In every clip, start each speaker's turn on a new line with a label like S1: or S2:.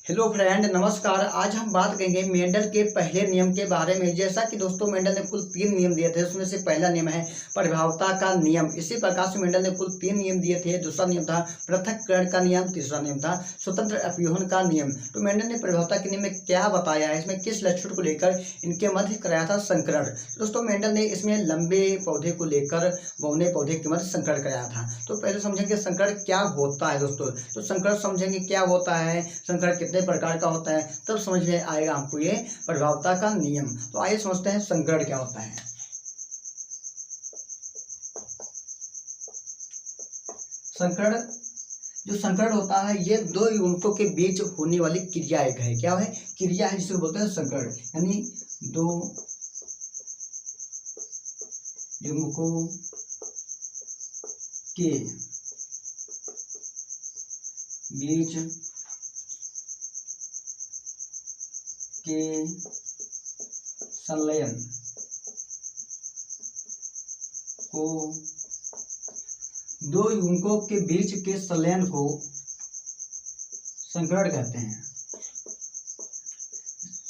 S1: Hello friend, नमस्कार। आज हम बात करेंगे मेंडल के पहले नियम के बारे में। जैसा कि दोस्तों मेंडल ने कुल 3 नियम दिए थे, उसमें से पहला नियम है प्रभावता का नियम। इसी प्रकार से मेंडल ने कुल 3 नियम दिए थे। दूसरा नियम था पृथक्करण का नियम, तीसरा नियम था स्वतंत्र अपव्यूहन का नियम। तो मेंडल ने प्रभावता के नियम में क्या बताया है, इसमें किस लक्षण को लेकर इनके मध्य कराया था संकरण। दोस्तों मेंडल ने इसमें लंबे पौधे को लेकर बौने पौधे के मध्य संकरण कराया था। तो पहले समझेंगे संकरण क्या होता है दोस्तों। तो संकरण समझेंगे क्या होता है, संकरण कितने प्रकार का होता है, तब समझ में आएगा आपको ये प्रभावता का नियम। तो आइए समझते हैं संकरण क्या होता है। संकरण जो संकरण होता है ये दो युग्मकों के बीच होने वाली क्रिया एक है। क्या है? क्रिया है, जिसे बोलते हैं संकरण। यानी दो युग्मकों के बीच के संलयन को दो युग्मकों के बीच के संलयन को संकरण कहते हैं।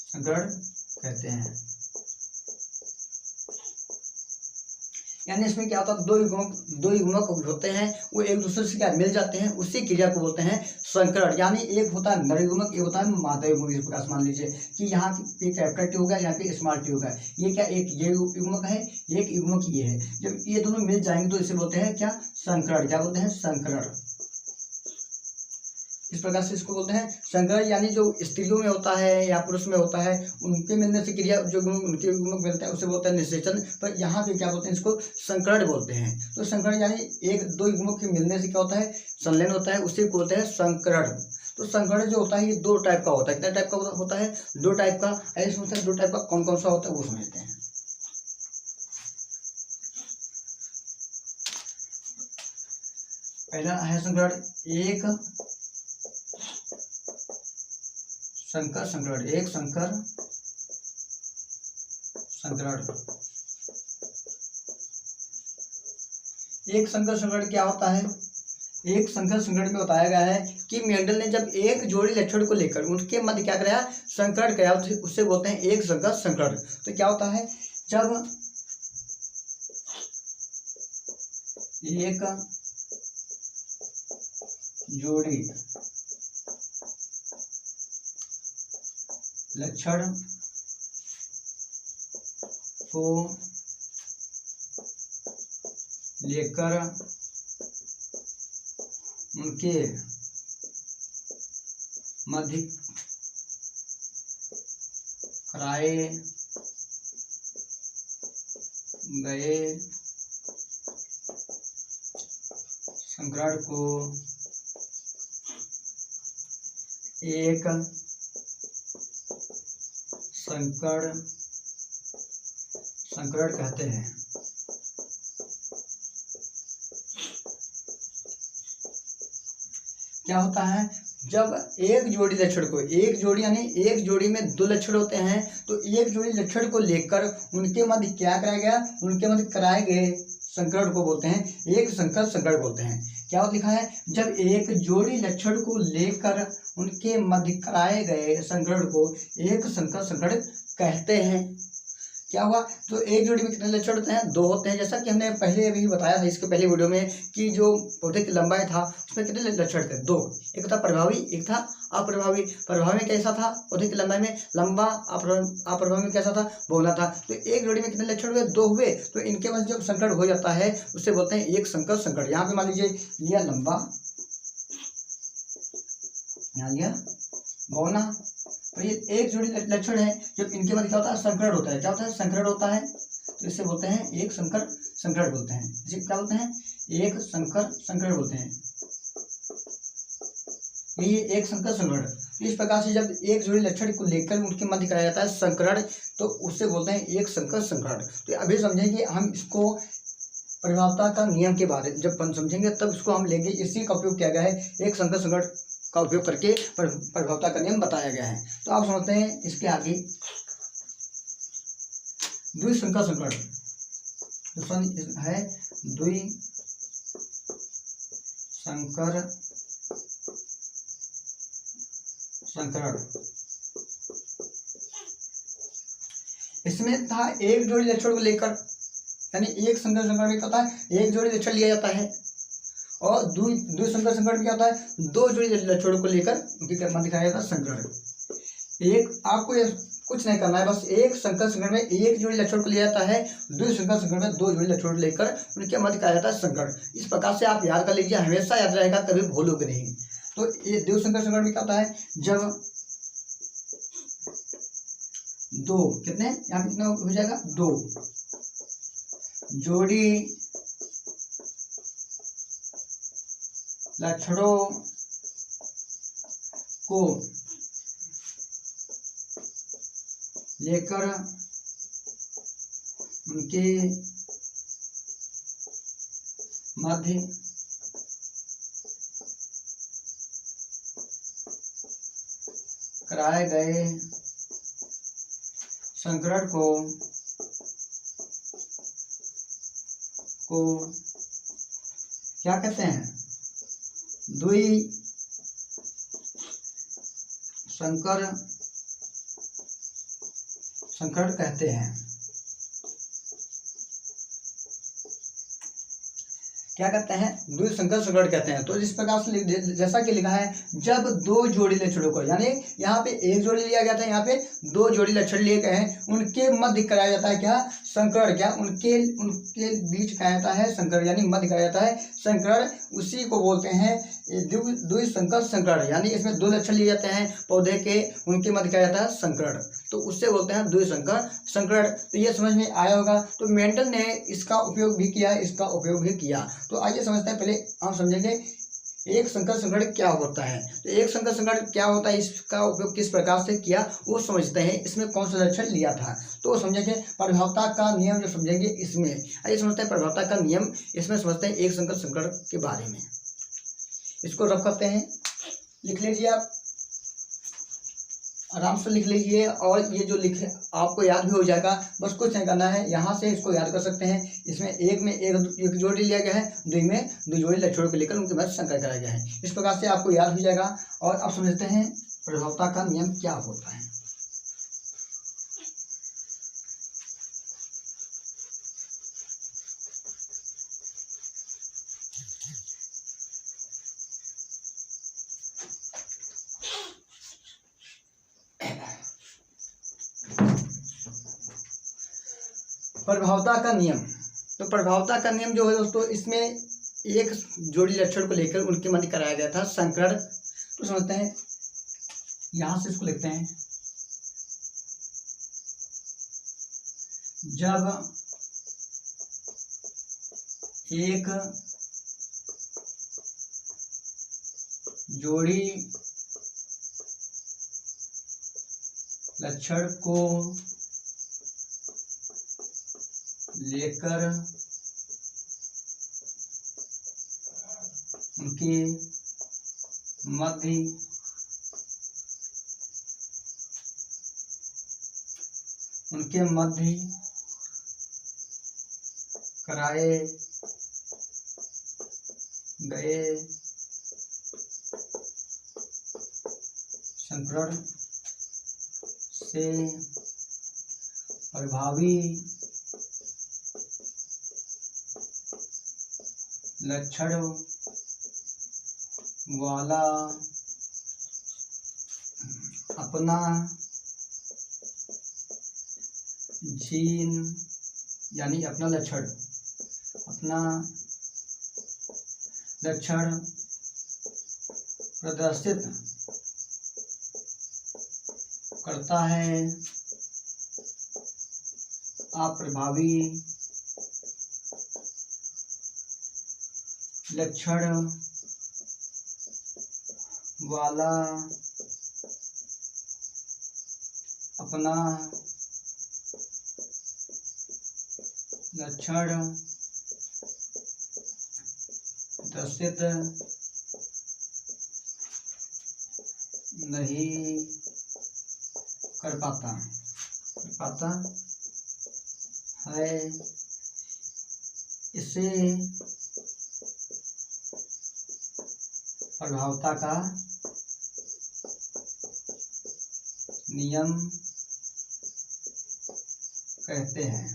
S1: संकरण कहते हैं। यानी इसमें क्या होता है, दो युग्मक होते हैं, वो एक दूसरे से क्या मिल जाते हैं, उसी क्रिया को बोलते हैं संकरण। यानी एक होता है नर युग्मक, एक होता है मादा युग्मक। इस प्रकार मान लीजिए कि यहाँ पे कैपिटल टी होगा, यहाँ पे स्मॉल टी होगा। ये क्या, एक ये युग्मक है, एक युग्मक ये है। जब ये दोनों मिल जाएंगे तो इसे बोलते हैं क्या, संकरण। क्या बोलते हैं? संकरण। इस प्रकार से इसको बोलते हैं संकरण। यानी जो स्त्रियों में होता है या पुरुष में होता है, उनके मिलने से क्रिया जो उनके युग्मक मिलते हैं उसे बोलते हैं निषेचन। पर यहाँ पे क्या बोलते हैं, इसको संकरण बोलते हैं। तो संकरण यानी एक दो युग्मक के मिलने से क्या होता है, संलयन होता है, उसे बोलते हैं संकरण। तो संकरण जो होता है ये दो टाइप का होता है। कितने टाइप का होता है? दो टाइप का। ऐसे समझते हैं दो टाइप का कौन कौन सा होता है वो समझते हैं। पहला है संकरण एक संकर संकरण। एक संकर संकरण। एक संकर संकरण क्या होता है? एक संकर संकरण में बताया गया है कि मेंडल ने जब एक जोड़ी लक्षण को लेकर उनके मध्य क्या कराया, संकरण कराया, उससे बोलते हैं एक संकर संकरण। तो क्या होता है, जब एक जोड़ी लक्षण को लेकर उनके मध्य कराए गए संकरण को एक संकरण कहते हैं। क्या होता है, जब एक जोड़ी लक्षण को, एक जोड़ी यानी एक जोड़ी में दो लक्षण होते हैं, तो एक जोड़ी लक्षण को लेकर उनके मध्य क्या कराया गया, उनके मध्य कराए गए संकरण को बोलते हैं एक संकर संकरण बोलते हैं। क्या लिखा है, जब एक जोड़ी लक्षण को लेकर उनके मध्य कराए गए संकरण को एक संकर संकरण कहते हैं। क्या हुआ, तो एक जोड़ी में कितने लक्षण होते हैं? दो होते हैं। जैसा कि हमने पहले अभी बताया था इसके पहले वीडियो में कि जो पौधे की लंबाई था उसमें कितने लक्षण थे? दो। एक था प्रभावी, एक था अप्रभावी। प्रभावी में कैसा था, पौधे की लंबाई में लंबा। अप्रभावी में कैसा था, बौना था। तो एक जोड़ी में कितने लक्षण हुए? दो हुए। तो इनके मध्य जब संकरण हो जाता है उसे बोलते हैं एक संकर संकरण। यहाँ पे मान लीजिए लिया लंबा, यहाँ लिया बौना। तो ये एक जोड़ी लक्षण है, जब इनके मध्य क्या होता है, संकरण होता है। क्या होता है? संकरण होता है। तो इसे बोलते हैं एक संकर संकरण बोलते हैं। इसे क्या बोलते हैं? एक संकर संकरण बोलते हैं। ये एक संकर संकरण। इस प्रकार से जब एक जोड़ी लक्षण को लेकर उनके मध्य कराया जाता है संकरण, तो उससे बोलते हैं एक संकर संकरण। तो अभी समझेंगे हम इसको प्रभावता का नियम के बारे में जब समझेंगे तब इसको हम लेंगे। इसी का उपयोग किया गया है, एक संकर संकरण का उपयोग करके प्रभावता का नियम बताया गया है। तो आप समझते हैं इसके आगे द्विसंकर संकरण है। द्विसंकर संकरण। इसमें था एक जोड़ी लक्षण को लेकर, यानी एक संकर संकरण में क्या होता है, एक जोड़ी लक्षण लिया जाता है, और द्विसंकर संकरण में क्या होता है, दो जोड़ी लक्षणों को लेकर उनकी क्रम दिखाया जाता है संकरण। एक आपको कुछ नहीं करना है, बस एक संकर संकरण में एक जोड़ी लक्षण को लिया जाता है, द्विसंकर संकरण में दो जोड़ी लक्षण को लेकर उनके मध्य दिखाया जाता है संकरण। इस प्रकार से आप याद कर लीजिए, हमेशा याद रहेगा, कभी भूलोगे नहीं। तो ये द्विसंकर संकरण में क्या होता है, जब दो कितने यहाँ पे कितना हो जाएगा, दो जोड़ी लक्षणों को लेकर उनके मध्य कराए गए संकरण को क्या कहते हैं, द्विसंकर संकरण कहते हैं। क्या कहते हैं, द्विसंकर संकरण कहते हैं। तो इस प्रकार से जैसा कि लिखा है, जब दो जोड़ी लक्षणों को, यानी यहाँ पे एक जोड़ी लिया गया था, यहाँ पे दो जोड़ी लक्षण लिए गए हैं, उनके मध्य कराया जाता है क्या, संकरण। क्या उनके बीच कराया जाता है संकरण, यानी मध्य कराया जाता है संकरण। उसी को बोलते हैं द्विसंकर संकरण, यानी इसमें दो लक्षण लिए जाते हैं पौधे के, उनके मध्य कराया जाता है संकरण, तो उससे बोलते हैं द्विसंकर संकरण। तो ये समझ में आया होगा। तो मेंडल ने इसका उपयोग भी किया, इसका उपयोग भी किया। तो आइए समझते हैं, पहले हम समझेंगे एक संकर संकरण क्या होता है। तो एक संकर संकरण क्या होता है, इसका उपयोग किस प्रकार से किया वो समझते हैं, इसमें कौन सा लक्षण लिया था तो समझेंगे। प्रभावता का नियम जो समझेंगे इसमें, आइए समझते हैं प्रभावता का नियम, इसमें समझते हैं एक संकर संकरण के बारे में। इसको रफ करते हैं, लिख लीजिए, आप आराम से लिख लीजिए, और ये जो लिखे आपको याद भी हो जाएगा, बस कुछ नहीं करना है, यहाँ से इसको याद कर सकते हैं। इसमें एक में एक जोड़ी लिया गया है, दुई में दो जोड़ी लक्षणों को लेकर उनके मध्य संकर कराया गया है। इस प्रकार से आपको याद हो जाएगा। और अब समझते हैं प्रभावता का नियम क्या होता है। प्रभावता का नियम, तो प्रभावता का नियम जो है दोस्तों, इसमें एक जोड़ी लक्षण को लेकर उनके मध्य कराया गया था संकरण। तो समझते हैं, यहां से इसको लिखते हैं, जब एक जोड़ी लक्षण को लेकर उनके मध्य कराए गए संकरण से प्रभावी लक्षण वाला अपना जीन, यानी अपना लक्षण प्रदर्शित करता है, अप्रभावी लक्षण वाला अपना लक्षण प्रदर्शित नहीं कर पाता है। इसे प्रभावता का नियम कहते हैं।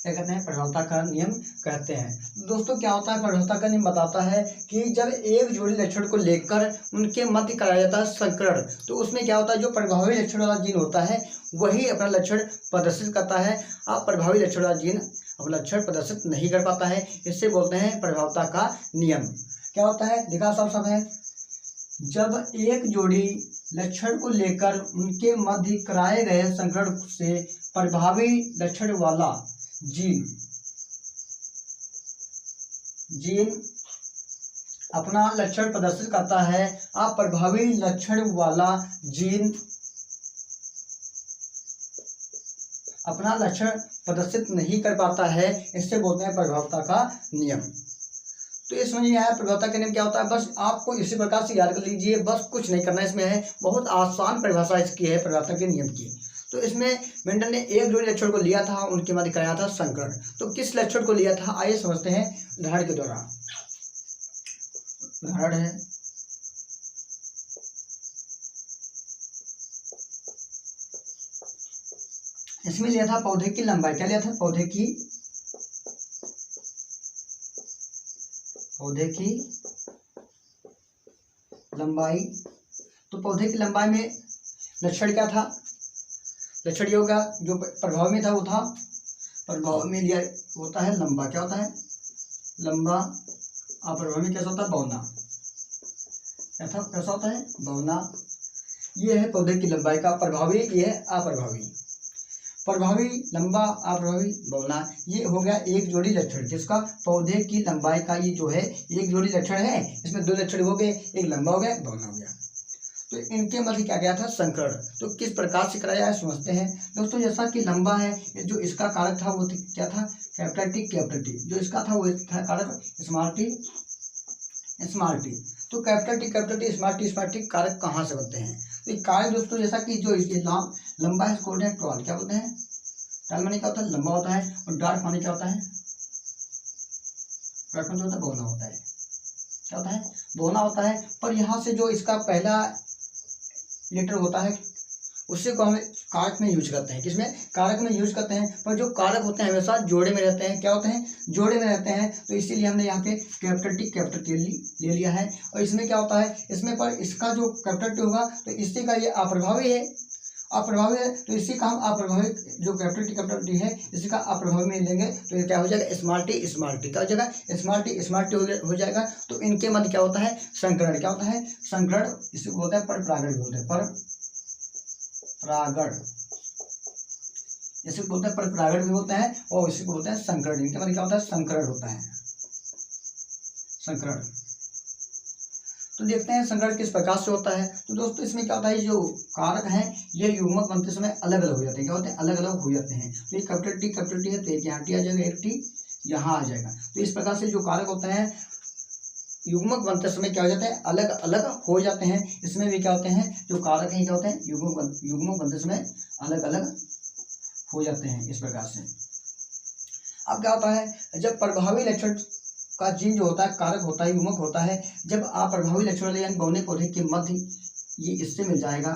S1: क्या कहते हैं? प्रभावता का नियम कहते हैं। दोस्तों क्या होता है? प्रभावता का नियम बताता है कि जब एक जोड़ी लक्षण को लेकर उनके मध्य कराया जाता है संकरण, तो उसमें क्या होता है? जो प्रभावी लक्षण वाला जीन होता है वही अपना लक्षण प्रदर्शित करता है। अप्रभावी लक्षण वाला जीन अपना लक्षण प्रदर्शित नहीं कर पाता है। इससे बोलते हैं प्रभावता का नियम। क्या होता है? दिखा सब है। जब एक जोड़ी लक्षण को लेकर उनके मध्य कराए गए संकरण से प्रभावी लक्षण वाला जीन अपना लक्षण प्रदर्शित करता है। अप्रभावी लक्षण वाला जीन अपना लक्षण प्रदर्शित नहीं कर पाता है। इससे बोलते हैं प्रभावता का नियम। तो ये समझ में आया प्रभावता का नियम क्या होता है? बस आपको इसी प्रकार से याद कर लीजिए, बस कुछ नहीं करना इसमें है। बहुत आसान परिभाषा इसकी है प्रभावता के नियम की। तो इसमें मेंडल ने एक जोड़ी लक्षण को लिया था, उनके मध्य कराया था संकरण। तो किस लक्षण को लिया था आइए समझते हैं उदाहरण के द्वारा। उदाहरण है इसमें लिया था पौधे की लंबाई। क्या लिया था? पौधे की लंबाई। तो पौधे की लंबाई में लक्षण क्या था? लक्षण ये होगा जो प्रभाव में था वो था, प्रभाव में लिया होता है लंबा। क्या होता है? लंबा। अप्रभाव में कैसा होता है? बौना। कैसा होता है? बौना। ये है पौधे की लंबाई का प्रभावी, ये है अप्रभावी। प्रभावी लंबा, अप्रभावी बौना। ये हो गया एक जोड़ी लक्षण जिसका पौधे की लंबाई का ये जो है एक जोड़ी लक्षण है। इसमें दो लक्षण हो गए, एक लंबा हो गया, बौना हो गया। तो इनके मध्य क्या गया था? संकरण। तो किस प्रकार से कराया है समझते हैं। दोस्तों जैसा कि लंबा है, जो इसका कारक था वो क्या था? Capital T. जो इसका था वो था कारक स्मॉल टी। तो कैपिटल टी स्मॉल टी कारक कहाँ से बनते हैं? तो ये कारक दोस्तों जैसा कि जो ये लंबा है इसको बोलते हैं टॉल। क्या बोलते हैं? टॉल माने क्या होता है? लंबा होता है। और डार्क माने क्या होता है? डार्क माने होता है बौना होता है। क्या होता है? बौना होता है। पर यहाँ से जो इसका पहला लेटर होता है उसी को हम कारक में यूज करते हैं। किसमें? कारक में यूज करते हैं। पर जो कारक होते हैं हमेशा जोड़े में रहते हैं। क्या होते हैं? जोड़े में रहते हैं। तो इसीलिए हमने यहाँ पे कैपिटल टी ले लिया है। और इसमें क्या होता है? इसमें पर इसका जो कैपिटल टी होगा तो इसी का ये अप्रभावी है। तो इसी का हम अप्रभावी जो कैपिटल टी है इसी का अप्रभावी में लेंगे तो ये क्या हो जाएगा? स्मॉल टी क्या हो जाएगा? स्मॉल टी हो जाएगा। तो इनके मध्य क्या होता है? संकरण। क्या होता है? संकरण। इसे बोलते हैं परपरागण बोलते हैं। परपरागण इसे बोलते हैं परपरागण भी होता है और इसी को बोलते हैं संकरण। इनके मध्य क्या होता है? संकरण होता है। संकरण। तो देखते हैं संकरण किस प्रकार से होता है। तो दोस्तों इसमें क्या होता है? जो कारक हैं ये युग्मक बनते समय अलग अलग हो जाते हैं। क्या होते हैं? अलग अलग हो जाते हैं। तो ये कैपिटल टी है तो एक यहाँ टी आ जाएगा, एक टी यहाँ आ जाएगा। तो इस प्रकार से जो कारक होते हैं युग्मक बनते समय क्या हो जाते हैं? अलग अलग हो जाते हैं। इसमें भी क्या होते हैं? जो कारक हैं क्या होते हैं? युग्मक बनते समय अलग अलग हो जाते हैं इस प्रकार से। अब क्या होता है? जब प्रभावी लक्षण का जीन जो होता है कारक होता है, युग्मक होता है, जब अप्रभावी लक्षण वाले यानी बौने पौधे के मध्य ये इससे मिल जाएगा,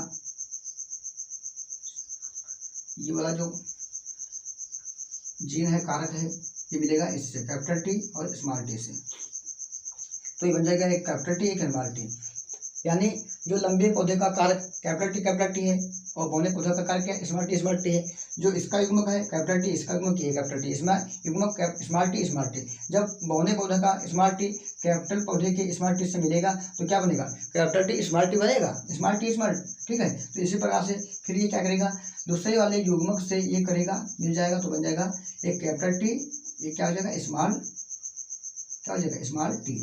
S1: ये वाला जो जीन है कारक है ये मिलेगा इससे कैपिटल टी और स्मॉल टी से। तो ये बन जाएगा एक कैपिटल टी एक स्मॉल टी। यानी जो लंबे पौधे का कारक कैपिटल टी है और बौने पौधे का कारक क्या? स्मॉल टी है। जो इसका युग्मक है कैपिटल टी, इसका युग्मक ये कैपिटल टी, इसमें युग्मक स्मॉल टी। जब बौने पौधे का स्मॉल टी कैपिटल पौधे के स्मॉल टी से मिलेगा तो क्या बनेगा? कैपिटल टी स्मॉल टी बनेगा। स्मॉल ठीक है। तो इसी प्रकार से फिर ये क्या करेगा? दूसरे वाले युग्मक से ये करेगा, मिल जाएगा तो बन जाएगा एक कैपिटल टी, ये क्या हो जाएगा? Small T.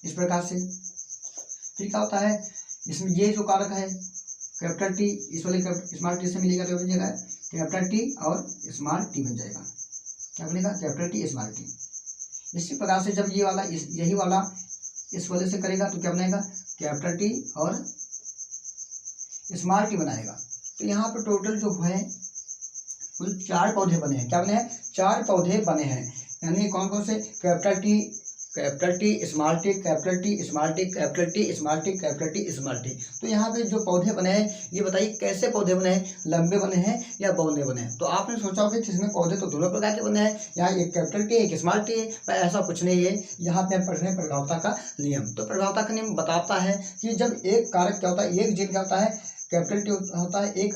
S1: इस प्रकार से फिर क्या होता है? इसमें ये जो कारक है कैपिटल टी इस वाले स्मॉल टी से मिलेगा तो बन जाएगा कैपिटल टी और स्मॉल टी बन जाएगा। क्या बनेगा? Capital T small T. इसी प्रकार से जब ये वाला यही वाला इस वाले से करेगा तो क्या बनेगा? कैपिटल टी और स्मॉल टी बनाएगा। तो यहाँ पर टोटल जो है कुल 4 पौधे बने हैं। क्या बने हैं? 4 पौधे बने हैं। यानी कौन कौन से? Capital T capital T small T, capital T small T, capital T small T, capital T small T. तो यहाँ पे जो पौधे बने हैं ये बताइए कैसे पौधे बने हैं, लंबे बने हैं या बौने बने हैं। तो आपने सोचा होगा कि इसमें पौधे तो दोनों प्रकार के बने हैं, यहाँ एक कैपिटल टी एक स्मॉल टी है, पर ऐसा कुछ नहीं है। यहाँ पे हम पढ़ रहे हैं प्रभावता का नियम। तो प्रभावता का नियम बताता है कि जब एक कारक क्या होता है, एक जीन क्या होता है, कैपिटल टी होता है, एक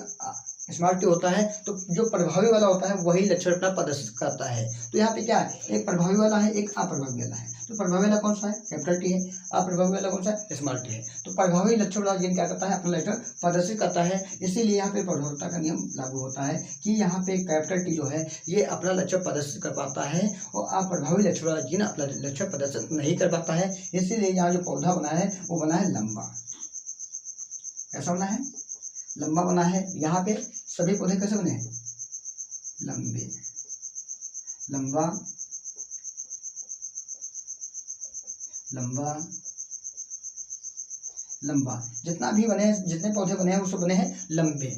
S1: स्मॉल टी होता है, तो जो प्रभावी वाला होता है वही लक्षण अपना प्रदर्शित करता है। तो यहाँ पे क्या है, एक प्रभावी वाला है एक अप्रभावी वाला है। तो प्रभावी वाला कौन सा है, कैपिटल टी है, अप्रभावी वाला कौन सा है, स्मॉल टी है। तो प्रभावी लक्षण वाला जीन क्या करता है, अपना लक्षण प्रदर्शित करता है। इसीलिए यहाँ पे प्रभावता का नियम लागू होता है कि यहाँ पे कैपिटल टी जो है ये अपना लक्षण प्रदर्शित कर पाता है और अप्रभावी लक्षण वाला जीन अपना लक्षण प्रदर्शित नहीं कर पाता है। इसीलिए यहाँ जो पौधा बना है वो बना है लंबा। कैसा बना है, लंबा बना है। यहाँ पे सभी पौधे कैसे बने हैं, लंबे, लंबा, लंबा, लंबा। जितना भी बने हैं, जितने पौधे बने हैं वो सब बने हैं लंबे।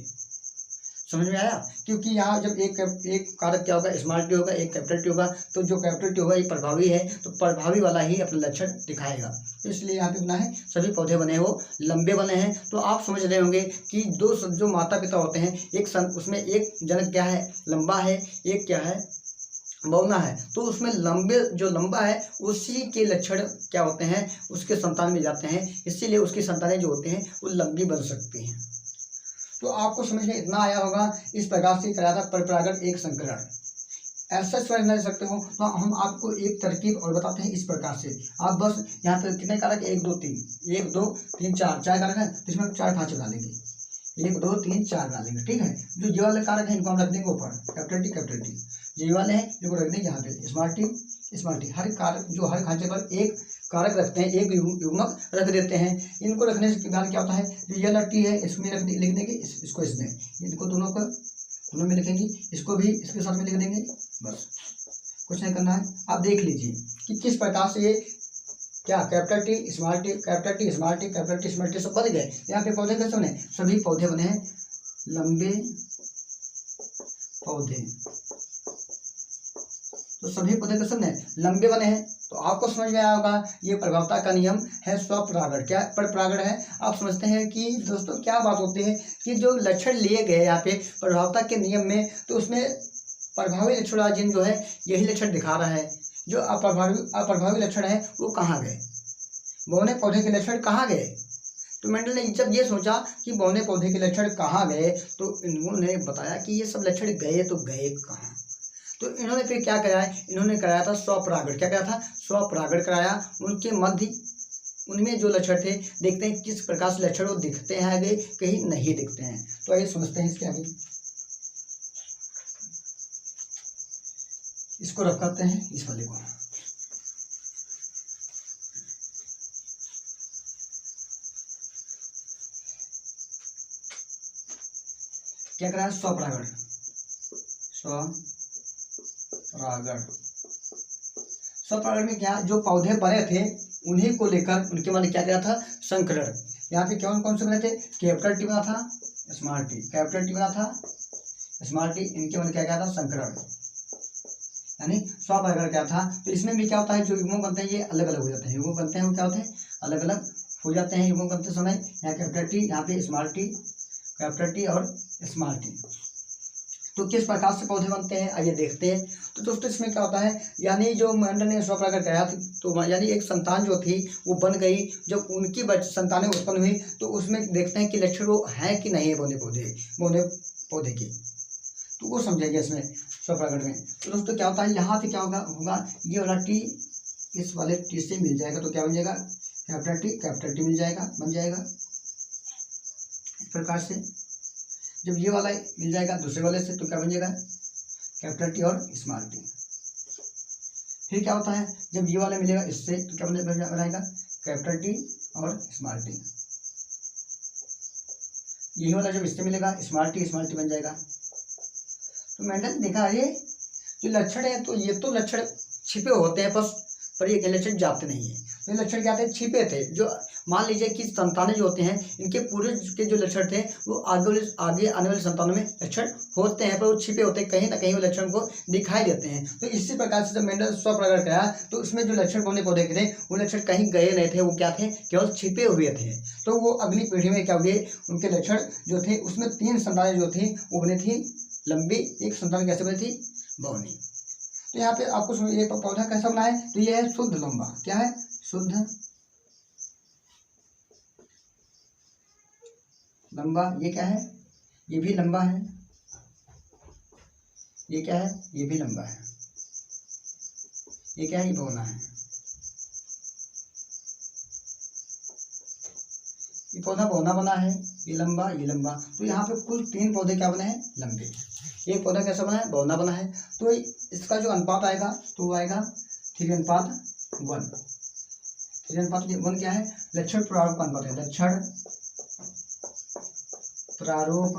S1: समझ में आया? क्योंकि यहाँ जब एक कारक क्या होगा, स्मॉल टी होगा, एक कैपिटल टी होगा, तो जो कैपिटल टी होगा ये प्रभावी है, तो प्रभावी वाला ही अपना लक्षण दिखाएगा। तो इसलिए यहाँ पे बना है सभी पौधे बने हैं वो लंबे बने हैं। तो आप समझ रहे होंगे कि दो जो माता पिता होते हैं, उसमें एक जनक क्या है, लंबा है, एक क्या है, बौना है। तो उसमें लंबे जो लंबा है उसी के लक्षण क्या होते हैं, उसके संतान में जाते हैं। इसीलिए उसकी संतानें जो होती हैं वो लंबी बन सकती हैं। तो आपको समझ में इतना आया होगा। इस प्रकार से कराया था परपरागण एक संकरण। ऐसा समझ नहीं सकते हो तो हम आपको एक तरकीब और बताते हैं। इस प्रकार से आप बस यहाँ पे कितने कारक, 1 2 3, 1 2 3 4 कारक है, तो इसमें 4 खांचे डालेंगे, 1 2 3 4 डालेंगे, ठीक है। जो ये वाले कारक है इनको हम रख देंगे ऊपर, कैपिटल टी कैपिटल टी। ये वाले हैं इनको रख देंगे यहाँ पे स्मॉल टी स्मॉल टी। हर कारक जो हर खांचे पर एक कारक रखते हैं, एक युग्मक रख देते हैं। इनको रखने से बाद क्या होता है, जो ये वाला टी है इसमें लिख देंगे, इसको इसमें, इनको दोनों में लिखेंगे, इसको भी इसके साथ में लिख देंगे। बस कुछ नहीं करना है। आप देख लीजिए कि किस प्रकार से ये क्या capital T small T, capital T small T, capital T small T सब बन गए। यहाँ पे पौधे कैसे बने, सभी पौधे बने हैं लंबे पौधे। तो सभी पौधे कैसे बने, लंबे बने हैं। तो आपको समझ में आया होगा ये प्रभावता का नियम है स्वपरागण। क्या परपरागण है, आप समझते हैं कि दोस्तों क्या बात होती है कि जो लक्षण लिए गए यहाँ पे प्रभावता के नियम में, तो उसमें प्रभावी लक्षण वाला जीन जो है यही लक्षण दिखा रहा है। जो अप्रभावी लक्षण है वो कहाँ गए, बौने पौधे के लक्षण कहाँ गए। तो मेंडल ने जब ये सोचा कि बौने पौधे के लक्षण कहाँ गए, तो इन्होंने बताया कि ये सब लक्षण गए तो गए कहाँ। तो इन्होंने फिर क्या कराया, इन्होंने कराया था स्वपरागण। क्या कराया था, स्वपरागण कराया। उनके मध्य उनमें जो लक्षण थे, देखते हैं किस प्रकार से लक्षण वो दिखते हैं आगे, कहीं नहीं दिखते हैं। तो आइए समझते हैं इसके आगे। इसको रख करते हैं, इस वाले को। क्या कराया, स्वपरागण, स्वपरागण में क्या, जो पौधे बने थे उन्हीं को लेकर उनके मन क्या किया था, संकरण। यहाँ पे कौन कौन से बने थे, कैपिटल टी बना था, स्मॉल टी, कैपिटल टी बना था, स्मॉल टी, इनके मन क्या किया था, संकरण, यानी स्वपरागण क्या था। तो इसमें भी क्या होता है, जो युग्मक बनते हैं ये अलग अलग हो जाते हैं। युग्मक बनते हैं वो क्या होते हैं, अलग अलग हो जाते हैं। युग्मक बनते समय यहाँ कैपिटल टी, यहाँ पे स्मॉल टी, कैपिटल टी और स्मॉल टी। तो किस प्रकार से पौधे बनते हैं आइए देखते हैं। तो दोस्तों इसमें क्या होता है, यानी जो मेंडल ने स्वपरागण कराया तो यानी एक संतान जो थी वो बन गई। जब उनकी संतानें उत्पन्न हुई तो उसमें देखते हैं कि लक्षण वो है कि नहीं है बौने पौधे की, तो वो समझेंगे इसमें स्वपरागण में। तो दोस्तों क्या होता है, यहाँ पे क्या होगा ये वाला टी इस वाले टी से मिल जाएगा, तो क्या बन जाएगा, कैपिटल टी मिल जाएगा, बन जाएगा। इस प्रकार से जब ये वाला मिल जाएगा दूसरे वाले से, तो क्या बन जाएगा, कैपिटल टी और स्मॉल टी। फिर क्या होता है, जब ये वाला मिलेगा इससे, तो क्या बनाएगा, कैपिटल टी और स्मॉल टी। यही वाला जब इससे मिलेगा स्मॉल टी बन जाएगा। तो मैंने देखा ये जो लक्षण है, तो ये तो लक्षण छिपे होते हैं बस, पर ये लक्षण जाते नहीं है। ये लक्षण क्या थे, छिपे थे। जो मान लीजिए कि संतानें जो होते हैं इनके पूर्वज के जो लक्षण थे वो आगे आने वाली संतानों में लक्षण होते हैं, पर वो छिपे होते हैं, कहीं ना कहीं वो लक्षण को दिखाई देते हैं। तो इसी प्रकार से जब मेंडल स्व प्रकट किया तो उसमें जो लक्षण बने पौधे के थे वो लक्षण कहीं गए नहीं थे, वो क्या थे, केवल छिपे हुए थे। तो वो अगली पीढ़ी में क्या हुए, उनके लक्षण जो थे उसमें 3 संतानें जो थी वो बनी थी लंबी, एक संतान कैसे बनी थी, बौनी। तो यहाँ पे आपको ये पौधा कैसा बना है, तो ये है शुद्ध लंबा। क्या है, शुद्ध लंबा। ये क्या है, ये भी लंबा है। ये क्या है, ये भी लंबा है। ये क्या है, ये बौना है। ये पौधा बौना बना है, ये लंबा, ये लंबा। तो यहाँ पे कुल 3 पौधे क्या बने हैं, लंबे। एक पौधा कैसा बना है, बौना बना है। तो इसका जो अनुपात आएगा तो वो आएगा 3:1। 3:1 क्या है, लक्षण प्रारूप का अनुपात है। लक्षण प्रारूप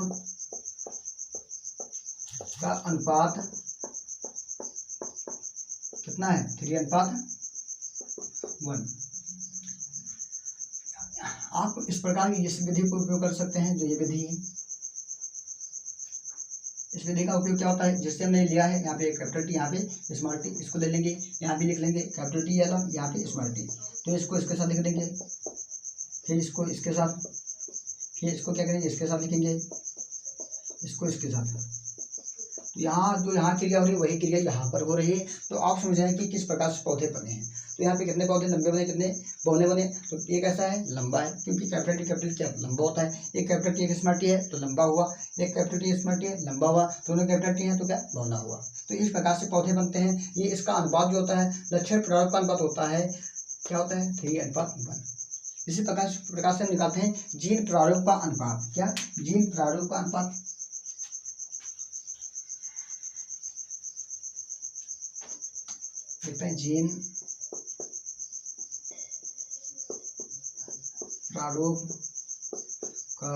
S1: का अनुपात कितना है, 3:1। आप इस प्रकार की इस विधि को उपयोग कर सकते हैं, जो ये विधि है। इस विधि का उपयोग क्या होता है, जिससे हमने लिया है यहाँ पे कैपिटल टी, यहाँ पे स्मॉल टी, इसको ले लेंगे, यहाँ भी लिख लेंगे कैपिटल टी अलग, यहाँ पे स्मॉल टी। तो इसको इसके साथ लिख देंगे, फिर इसको इसके साथ, फिर इसको क्या करेंगे, इसके साथ लिखेंगे, इसको इसके साथ। तो यहाँ जो यहाँ क्रिया हो रही है वही क्रिया यहाँ पर हो रही है। तो आप समझें कि किस प्रकार से पौधे बने हैं। तो यहाँ पे कितने पौधे लंबे बने, कितने बौने बने। तो एक ऐसा है लंबा है, क्योंकि कैपिटल क्या लंबा होता है। एक कैपिटल टी एक स्मॉल टी है तो लंबा हुआ, एक कैपिटल टी स्मॉल टी है लंबा हुआ, दोनों कैपिटल टी है तो क्या बौना हुआ। तो इस प्रकार से पौधे बनते हैं। ये इसका अनुपात जो होता है, लक्षण प्रारूप का अनुपात होता है, क्या होता है, 3:1। इसी प्रकार से हम निकालते हैं जीन प्रारूप का अनुपात। क्या, जीन प्रारूप का अनुपात। देखते हैं जीन प्रारूप का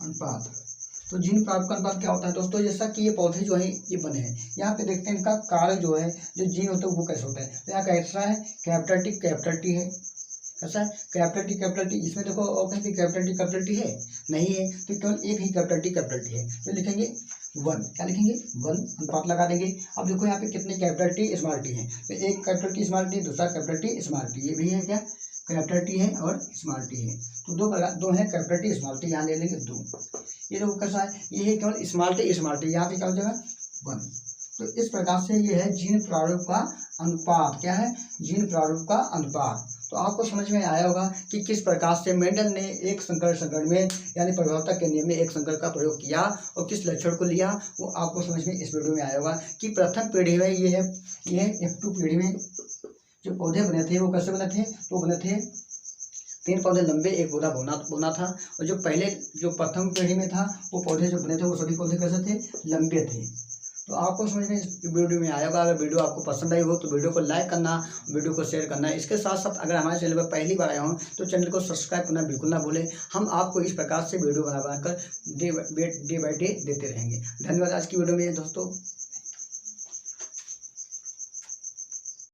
S1: अनुपात। तो जीन प्रारूप का अनुपात क्या होता है दोस्तों, जैसा कि ये पौधे जो है ये बने हैं, यहाँ पे देखते हैं इनका कार्य जो है, जो जीन होता है वो कैसे होता है। तो यहाँ कैसा है, कैपिटल टी है, कैसा है, कैपिटल टी। इसमें देखो और कहीं भी कैपिटल टी है नहीं है, तो केवल एक ही कैपिटल टी है। तो लिखेंगे 1, क्या लिखेंगे, 1, अनुपात लगा देंगे। अब देखो यहाँ पे कितने कैपिटल टी स्मॉल टी है, तो एक कैपिटल टी स्मॉल टी, दूसरा कैपिटल टी स्मॉल टी। ये भी है क्या, कैपिटल टी है और स्मॉल टी है। तो दो है कैपिटल टी स्मॉल टी, यहाँ ले लेंगे 2। ये देखो कैसा है, ये है केवल स्मॉल टी, यहाँ पे क्या हो जाएगा 1। तो इस प्रकार से ये है जीन प्रारूप का अनुपात। क्या है, जीन प्रारूप का अनुपात। तो आपको समझ में आया होगा कि किस प्रकार से मेंडल ने एक संकरण में यानी प्रभावता के नियम में एक संकर का प्रयोग किया और किस लक्षण को लिया, वो आपको समझ में इस वीडियो में आया होगा। कि प्रथम पीढ़ी में ये F2 पीढ़ी में जो पौधे बने थे वो कैसे बने थे, तो बने थे 3 पौधे लंबे, एक पौधा बोना था। और जो प्रथम पीढ़ी में था वो पौधे जो बने थे वो सभी पौधे कैसे थे, लंबे थे। तो आपको समझ में इस वीडियो में आया होगा। अगर वीडियो आपको पसंद आई हो तो वीडियो को लाइक करना, वीडियो को शेयर करना। इसके साथ साथ अगर हमारे चैनल पर पहली बार आए हों तो चैनल को सब्सक्राइब करना बिल्कुल ना भूलें। हम आपको इस प्रकार से वीडियो बनाकर डे बाय डे देते रहेंगे। धन्यवाद आज की वीडियो में दोस्तों।